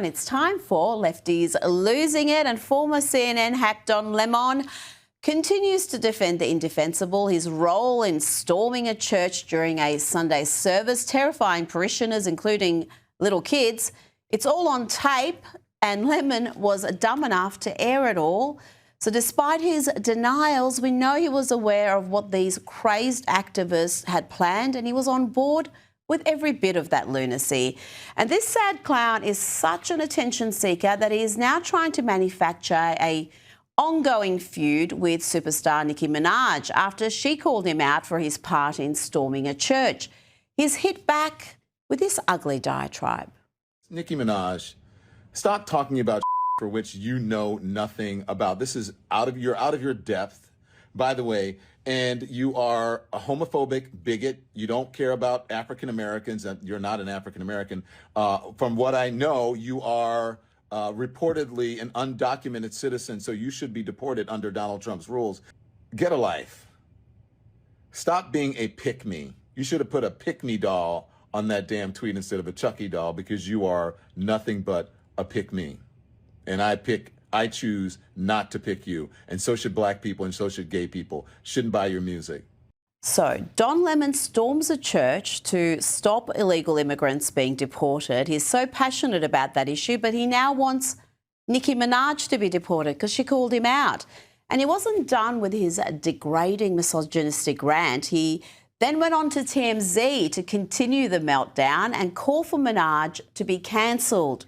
It's time for Lefties Losing It, and former CNN hack Don Lemon continues to defend the indefensible. His role in storming a church during a Sunday service, terrifying parishioners, including little kids. It's all on tape, and Lemon was dumb enough to air it all. So despite his denials, we know he was aware of what these crazed activists had planned, and he was on board with every bit of that lunacy. And this sad clown is such an attention seeker that he is now trying to manufacture a ongoing feud with superstar Nicki Minaj after she called him out for his part in storming a church. He's hit back with this ugly diatribe. Nicki Minaj, stop talking about for which you know nothing about. This is out of your depth, by the way. And you are a homophobic bigot. You don't care about African Americans, and you're not an African American. From what I know, you are reportedly an undocumented citizen, so you should be deported under Donald Trump's rules. Get a life. Stop being a pick-me. You should have put a pick-me doll on that damn tweet instead of a Chucky doll, because you are nothing but a pick-me. And I choose not to pick you. And so should black people, and so should gay people. Shouldn't buy your music. So Don Lemon storms a church to stop illegal immigrants being deported. He's so passionate about that issue, but he now wants Nicki Minaj to be deported because she called him out. And he wasn't done with his degrading, misogynistic rant. He then went on to TMZ to continue the meltdown and call for Minaj to be cancelled.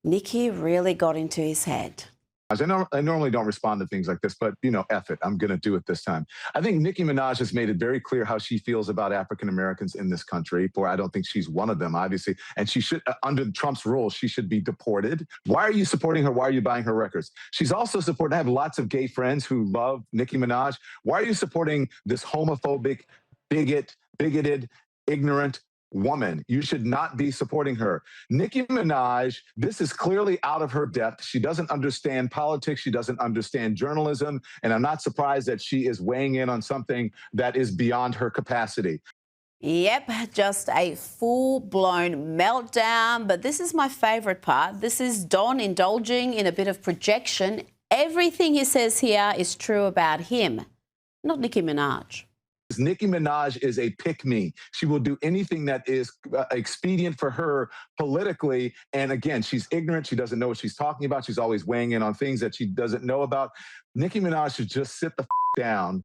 Nicki really got into his head. I normally don't respond to things like this, but, F it. I'm going to do it this time. I think Nicki Minaj has made it very clear how she feels about African Americans in this country. For I don't think she's one of them, obviously. And she should, under Trump's rules, she should be deported. Why are you supporting her? Why are you buying her records? She's also supporting, I have lots of gay friends who love Nicki Minaj. Why are you supporting this homophobic, bigoted, ignorant woman? You should not be supporting her. Nicki Minaj, this is clearly out of her depth. She doesn't understand politics. She doesn't understand journalism. And I'm not surprised that she is weighing in on something that is beyond her capacity. Yep, just a full-blown meltdown. But this is my favourite part. This is Don indulging in a bit of projection. Everything he says here is true about him, not Nicki Minaj. Nicki Minaj is a pick-me. She will do anything that is expedient for her politically. And again, she's ignorant. She doesn't know what she's talking about. She's always weighing in on things that she doesn't know about. Nicki Minaj should just sit the down.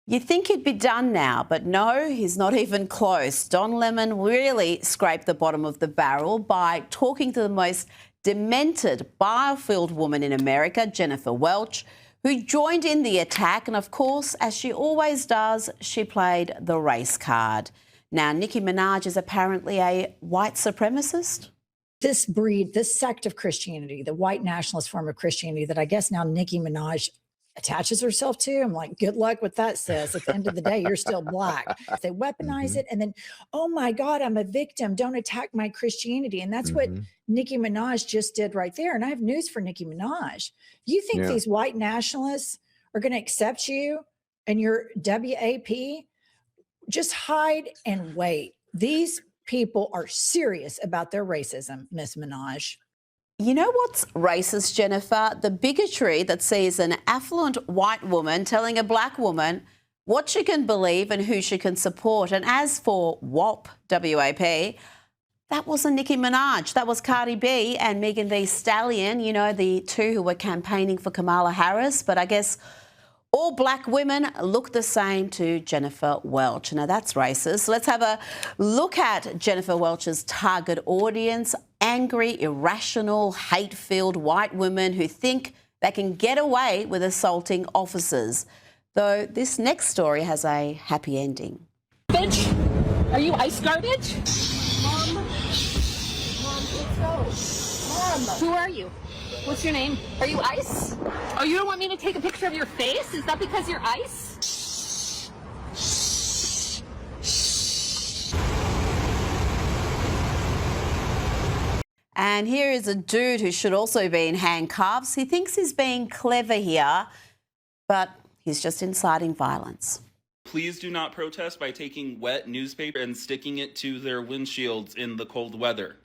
You'd think he'd be done now, but no, he's not even close. Don Lemon really scraped the bottom of the barrel by talking to the most demented, bile-filled woman in America, Jennifer Welch, who joined in the attack. And of course, as she always does, she played the race card. Now, Nicki Minaj is apparently a white supremacist. This breed, this sect of Christianity, the white nationalist form of Christianity that I guess now Nicki Minaj attaches herself to. I'm like, good luck with that, sis. At the end of the day, you're still black. They weaponize it. And then, oh my God, I'm a victim. Don't attack my Christianity. And that's what Nicki Minaj just did right there. And I have news for Nicki Minaj. You think these white nationalists are going to accept you and your WAP? Just hide and wait. These people are serious about their racism, Miss Minaj. You know what's racist, Jennifer? The bigotry that sees an affluent white woman telling a black woman what she can believe and who she can support. And as for WAP, W-A-P, that wasn't Nicki Minaj. That was Cardi B and Megan Thee Stallion, the two who were campaigning for Kamala Harris. But I guess all black women look the same to Jennifer Welch. Now, that's racist. Let's have a look at Jennifer Welch's target audience: angry, irrational, hate-filled white women who think they can get away with assaulting officers. Though this next story has a happy ending. Bitch, are you ice garbage? Mom, let's go. Mom. Who are you? What's your name? Are you ice? Oh, you don't want me to take a picture of your face? Is that because you're ice? And here is a dude who should also be in handcuffs. He thinks he's being clever here, but he's just inciting violence. Please do not protest by taking wet newspaper and sticking it to their windshields in the cold weather.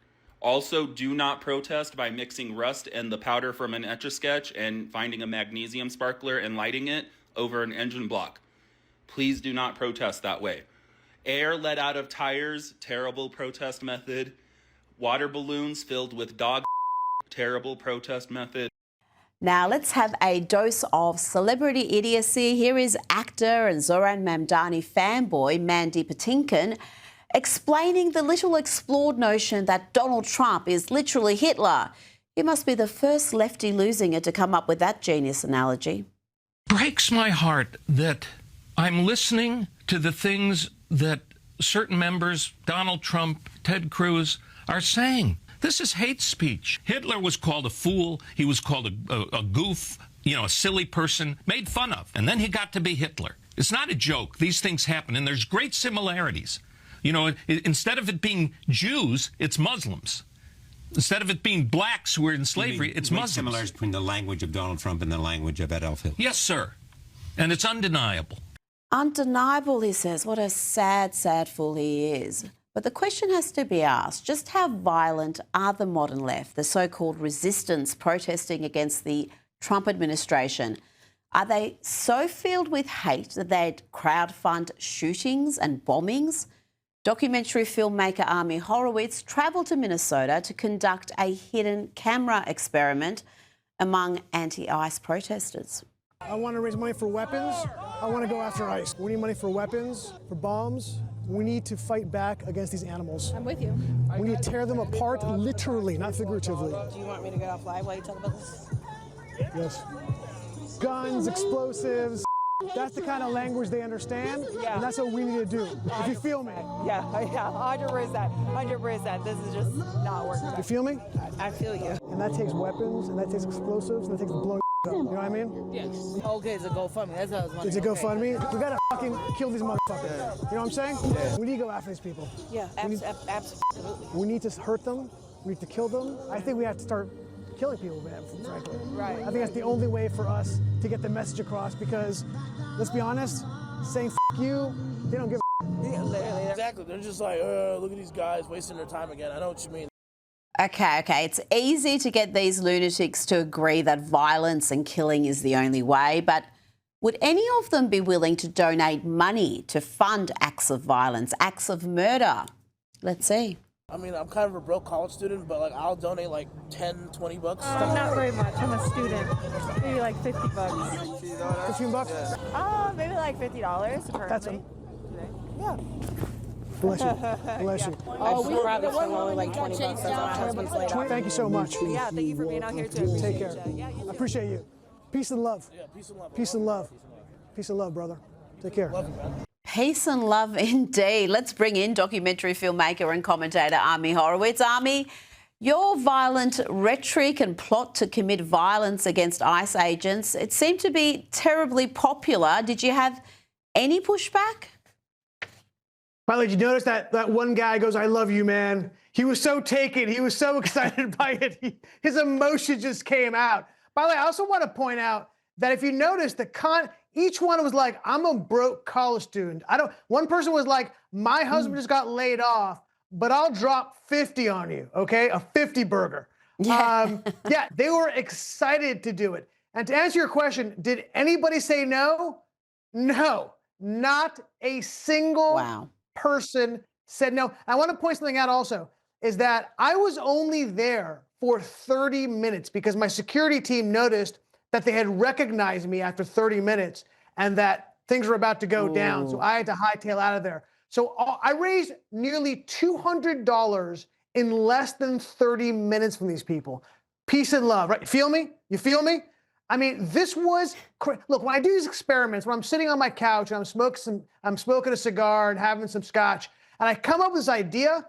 Also, do not protest by mixing rust and the powder from an Etch-a-Sketch and finding a magnesium sparkler and lighting it over an engine block. Please do not protest that way. Air let out of tires, terrible protest method. Water balloons filled with dog, terrible protest method. Now let's have a dose of celebrity idiocy. Here is actor and Zoran Mamdani fanboy Mandy Patinkin explaining the little explored notion that Donald Trump is literally Hitler. He must be the first lefty losing it to come up with that genius analogy. Breaks my heart that I'm listening to the things that certain members, Donald Trump, Ted Cruz, are saying. This is hate speech. Hitler was called a fool. He was called a goof, a silly person, made fun of. And then he got to be Hitler. It's not a joke. These things happen, and there's great similarities. Instead of it being Jews, it's Muslims. Instead of it being blacks who were in slavery, it's Muslims. Similarities between the language of Donald Trump and the language of Adolf Hitler. Yes, sir. And it's undeniable. Undeniable, he says. What a sad, sad fool he is. But the question has to be asked, just how violent are the modern left, the so-called resistance protesting against the Trump administration? Are they so filled with hate that they'd crowdfund shootings and bombings? Documentary filmmaker Ami Horowitz travelled to Minnesota to conduct a hidden camera experiment among anti-ICE protesters. I want to raise money for weapons. I want to go after ICE. We need money for weapons, for bombs. We need to fight back against these animals. I'm with you. We need to tear them apart, literally, not figuratively. Do you want me to get off live while you talk about this? Yes. Guns, explosives. That's the kind of language they understand, and that's what we need to do. If you feel me. Yeah, 100%. This is just not working. You feel me? I feel you. And that takes weapons, and that takes explosives, and that takes blow up. You know what I mean? Yes. Okay, it's a GoFundMe. That's what I was wondering. It's a GoFundMe. We gotta fucking kill these motherfuckers. You know what I'm saying? Yeah. We need to go after these people. Yeah, absolutely. We need to hurt them. We need to kill them. I think we have to start killing people, man, frankly. Right. I think that's the only way for us to get the message across because, let's be honest, saying F you, they don't give a yeah, literally. Exactly. They're just like, look at these guys wasting their time again. I know what you mean. Okay. It's easy to get these lunatics to agree that violence and killing is the only way, but would any of them be willing to donate money to fund acts of violence, acts of murder? Let's see. I mean, I'm kind of a broke college student, but I'll donate like 10, 20 bucks. Not very much. I'm a student. Maybe like 50 bucks. 15 bucks? Yeah. Maybe like $50 per That's day. Yeah. Bless you. Bless you. Oh, we probably spent only like 20 bucks. Thank you so much. Yeah, thank you for being out here too. Take care. I appreciate you. Peace and love. Yeah, peace and love. Peace and love. Peace and love, brother. Take care. Love you, man. Peace and love indeed. Let's bring in documentary filmmaker and commentator Ami Horowitz. Ami, your violent rhetoric and plot to commit violence against ICE agents, it seemed to be terribly popular. Did you have any pushback? By the way, did you notice that one guy goes, "I love you, man"? He was so taken. He was so excited by it. His emotion just came out. By the way, I also want to point out that if you notice each one was like, "I'm a broke college student." One person was like, "My husband just got laid off, but I'll drop 50 on you, okay? A 50 burger." Yeah. Yeah, they were excited to do it. And to answer your question, did anybody say no? No, not a single person said no. I want to point something out also, is that I was only there for 30 minutes because my security team noticed that they had recognized me after 30 minutes and that things were about to go down. So I had to hightail out of there. So I raised nearly $200 in less than 30 minutes from these people. Peace and love, right? You feel me? You feel me? I mean, this was, look, when I do these experiments, when I'm sitting on my couch and I'm smoking a cigar and having some scotch, and I come up with this idea,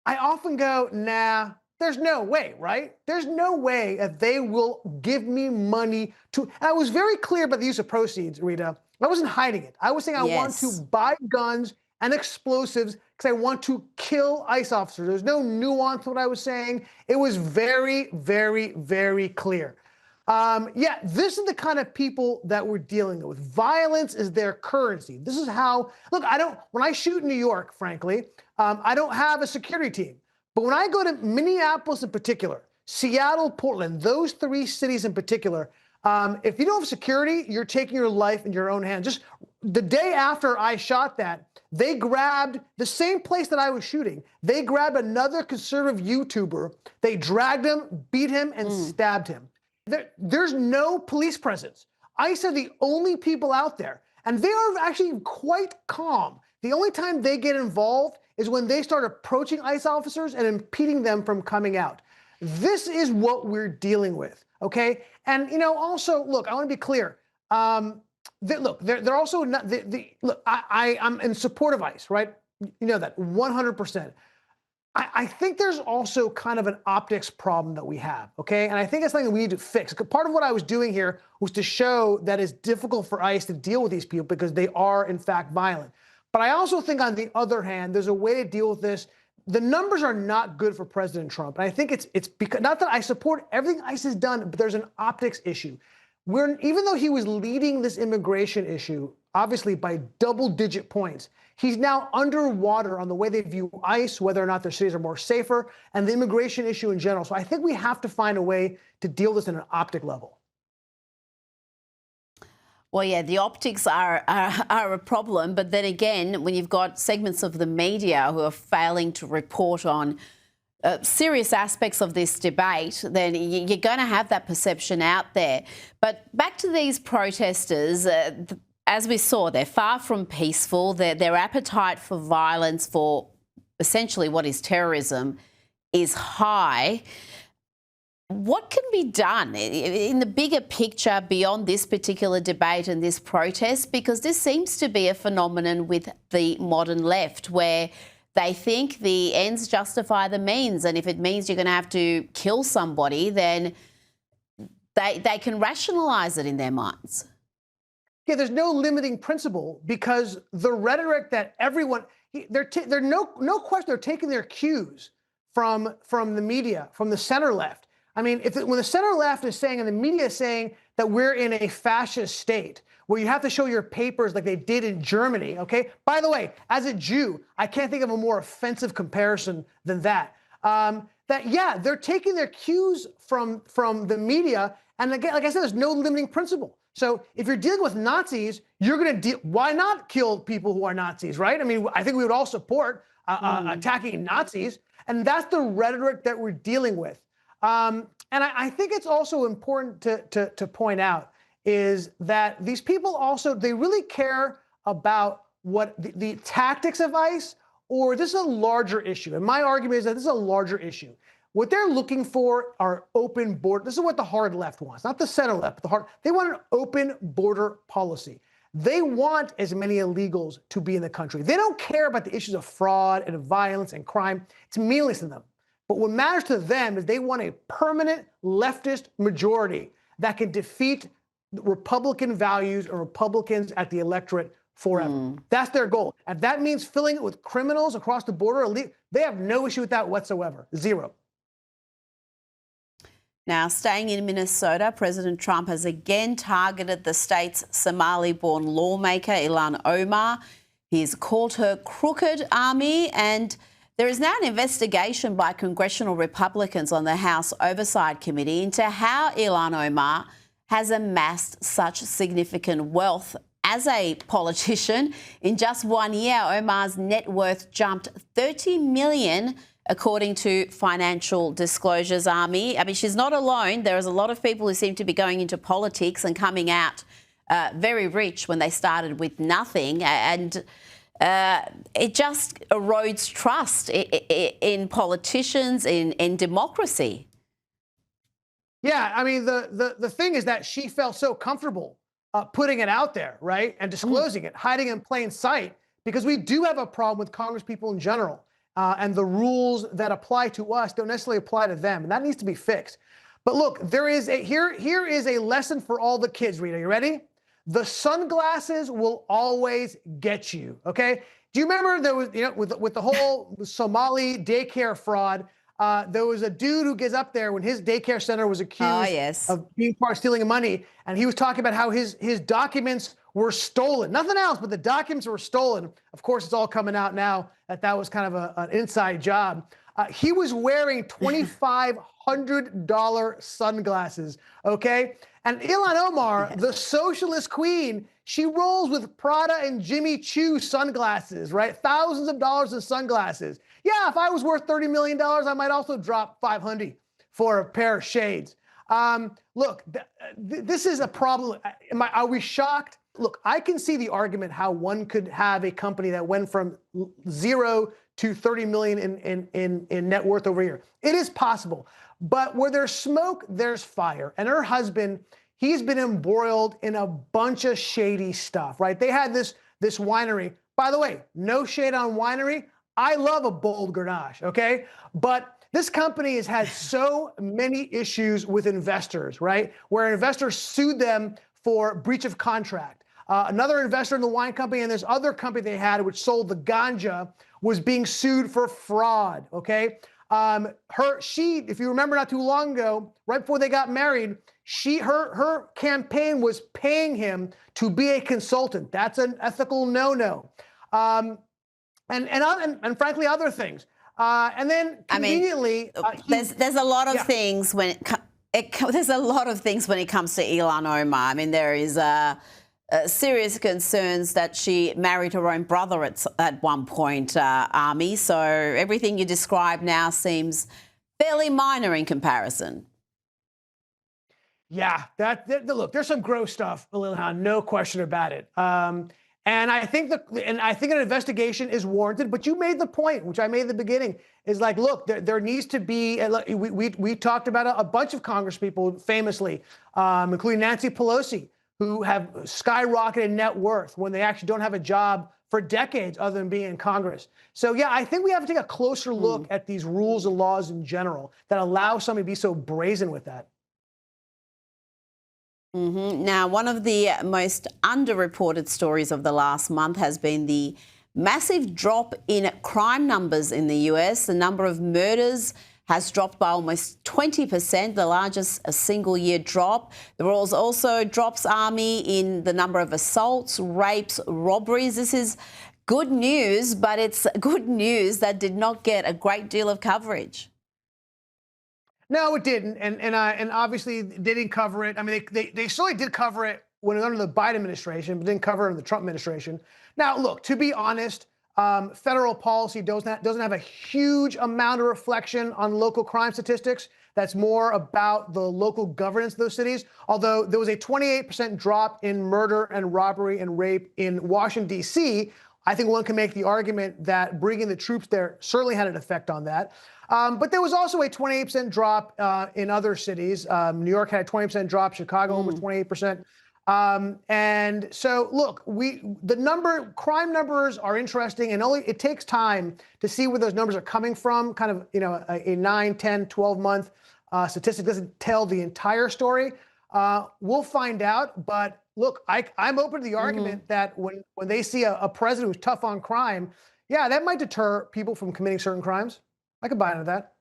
I often go, nah, there's no way, right? There's no way that they will give me money to, and I was very clear about the use of proceeds, Rita. I wasn't hiding it. I was saying I want to buy guns and explosives because I want to kill ICE officers. There's no nuance to what I was saying. It was very, very, very clear. Yeah, this is the kind of people that we're dealing with. Violence is their currency. This is how, look, when I shoot in New York, frankly, I don't have a security team. But when I go to Minneapolis in particular, Seattle, Portland, those three cities in particular, if you don't have security, you're taking your life in your own hands. Just the day after I shot that, they grabbed the same place that I was shooting. They grabbed another conservative YouTuber. They dragged him, beat him, and stabbed him. There's no police presence. ICE are the only people out there, and they are actually quite calm. The only time they get involved is when they start approaching ICE officers and impeding them from coming out. This is what we're dealing with, okay? And, also, look, I want to be clear. They're also not, look, I'm in support of ICE, right? You know that, 100%. I think there's also kind of an optics problem that we have, okay? And I think it's something that we need to fix. Part of what I was doing here was to show that it's difficult for ICE to deal with these people because they are, in fact, violent. But I also think, on the other hand, there's a way to deal with this. The numbers are not good for President Trump. And I think it's because, not that I support everything ICE has done, but there's an optics issue. Even though he was leading this immigration issue, obviously by double-digit points, he's now underwater on the way they view ICE, whether or not their cities are more safer, and the immigration issue in general. So I think we have to find a way to deal with this in an optic level. Well, yeah, the optics are a problem. But then again, when you've got segments of the media who are failing to report on serious aspects of this debate, then you're going to have that perception out there. But back to these protesters, as we saw, they're far from peaceful. Their appetite for violence, for essentially what is terrorism, is high. What can be done in the bigger picture beyond this particular debate and this protest? Because this seems to be a phenomenon with the modern left where they think the ends justify the means. And if it means you're going to have to kill somebody, then they can rationalise it in their minds. Yeah, there's no limiting principle because the rhetoric that everyone, they're no question, they're taking their cues from the media, from the center left. I mean, when the center left is saying and the media is saying that we're in a fascist state where you have to show your papers like they did in Germany, okay? By the way, as a Jew, I can't think of a more offensive comparison than that. They're taking their cues from the media. And again, like I said, there's no limiting principle. So if you're dealing with Nazis, you're going to why not kill people who are Nazis, right? I mean, I think we would all support attacking Nazis. And that's the rhetoric that we're dealing with. And I think it's also important to point out is that these people also, they really care about what the tactics of ICE, or this is a larger issue. And my argument is that this is a larger issue. What they're looking for are open border. This is what the hard left wants, not the center left, but the hard. They want an open border policy. They want as many illegals to be in the country. They don't care about the issues of fraud and violence and crime. It's meaningless to them. But what matters to them is they want a permanent leftist majority that can defeat Republican values and Republicans at the electorate forever. That's their goal. If that means filling it with criminals across the border, they have no issue with that whatsoever. Zero. Now, staying in Minnesota, President Trump has again targeted the state's Somali-born lawmaker, Ilhan Omar. He's called her crooked army, and there is now an investigation by congressional Republicans on the House Oversight Committee into how Ilhan Omar has amassed such significant wealth as a politician. In just 1 year, Omar's net worth jumped $30 million, according to Financial Disclosures Army. I mean, she's not alone. There is a lot of people who seem to be going into politics and coming out very rich when they started with nothing. And it just erodes trust in politicians, in democracy. Yeah, I mean, the thing is that she felt so comfortable putting it out there, right, and disclosing it, hiding in plain sight, because we do have a problem with congresspeople in general, and the rules that apply to us don't necessarily apply to them, and that needs to be fixed. But look, here is a lesson for all the kids, Rita. You ready? The sunglasses will always get you, okay? Do you remember there was, with the whole Somali daycare fraud, there was a dude who gets up there when his daycare center was accused of being part of stealing money, and he was talking about how his documents were stolen. Nothing else, but the documents were stolen. Of course, it's all coming out now that was kind of an inside job. He was wearing $2,500 sunglasses, okay? And Ilhan Omar, the socialist queen, she rolls with Prada and Jimmy Choo sunglasses, right? Thousands of dollars in sunglasses. Yeah, if I was worth $30 million, I might also drop $500 for a pair of shades. Look, this is a problem. Are we shocked? Look, I can see the argument how one could have a company that went from 0 to 30 million in net worth over here. It is possible. But where there's smoke, there's fire. And her husband, he's been embroiled in a bunch of shady stuff, right? They had this winery. By the way, no shade on winery. I love a bold Grenache, okay? But this company has had so many issues with investors, right? Where investors sued them for breach of contract. Another investor in the wine company and this other company they had, which sold the ganja, was being sued for fraud, okay? If you remember not too long ago, right before they got married, her campaign was paying him to be a consultant. That's an ethical no-no. And frankly, other things. And then conveniently, there's a lot of things when there's a lot of things when it comes to Ilhan Omar. I mean, there is serious concerns that she married her own brother at one point, Army. So everything you describe now seems fairly minor in comparison. Yeah, look, there's some gross stuff, Ilhan, no question about it. And I think an investigation is warranted. But you made the point, which I made at the beginning, is like, look, there needs to be. We talked about a bunch of congresspeople famously, including Nancy Pelosi, who have skyrocketed net worth when they actually don't have a job for decades other than being in Congress. So, yeah, I think we have to take a closer look at these rules and laws in general that allow somebody to be so brazen with that. Now, one of the most underreported stories of the last month has been the massive drop in crime numbers in the US. The number of murders has dropped by almost 20%, the largest single-year drop. There was also drops, Army, in the number of assaults, rapes, robberies. This is good news, but it's good news that did not get a great deal of coverage. No, it didn't, and obviously they didn't cover it. I mean, they certainly did cover it when it was under the Biden administration, but didn't cover it under the Trump administration. Now, look, to be honest, federal policy doesn't have a huge amount of reflection on local crime statistics. That's more about the local governance of those cities. Although there was a 28% drop in murder and robbery and rape in Washington, D.C., I think one can make the argument that bringing the troops there certainly had an effect on that. But there was also a 28% drop in other cities. New York had a 20% drop. Chicago almost 28%. And so, look, crime numbers are interesting, and it takes time to see where those numbers are coming from. Kind of, a 9, 10, 12-month statistic doesn't tell the entire story. We'll find out. But look, I'm open to the argument that when they see a president who's tough on crime, yeah, that might deter people from committing certain crimes. I could buy into that.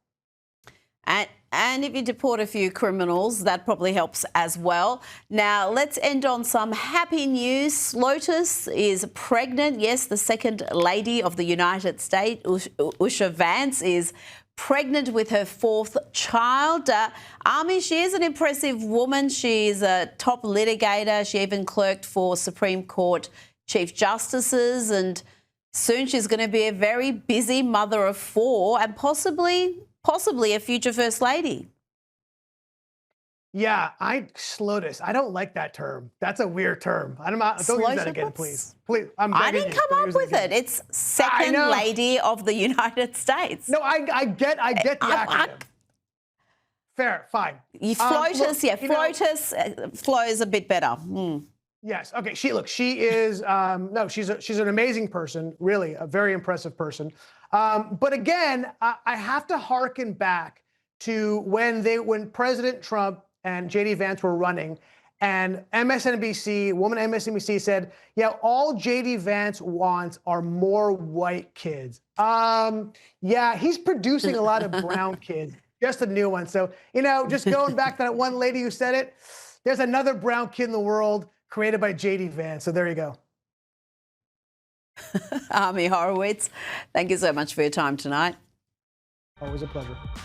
And if you deport a few criminals, that probably helps as well. Now, let's end on some happy news. Lotus is pregnant. Yes, the second lady of the United States, Usha Vance, is pregnant with her fourth child. Army, she is an impressive woman. She's a top litigator. She even clerked for Supreme Court Chief Justices, and soon she's going to be a very busy mother of four and possibly a future First Lady. Yeah, SLOTUS. I don't like that term. That's a weird term. Don't use that again, please. Please, I didn't come up with it. It's Second Lady of the United States. No, I get the acronym. Fair, fine. FLOTUS, FLOTUS flows a bit better. Yes. Okay. She is she's an amazing person, really a very impressive person. But again, I have to hearken back to when President Trump and JD Vance were running, and MSNBC said, yeah, all JD Vance wants are more white kids. Yeah, he's producing a lot of brown kids, just a new one. So, just going back to that one lady who said it, there's another brown kid in the world created by JD Vance. So there you go. Army Horowitz, thank you so much for your time tonight. Always a pleasure.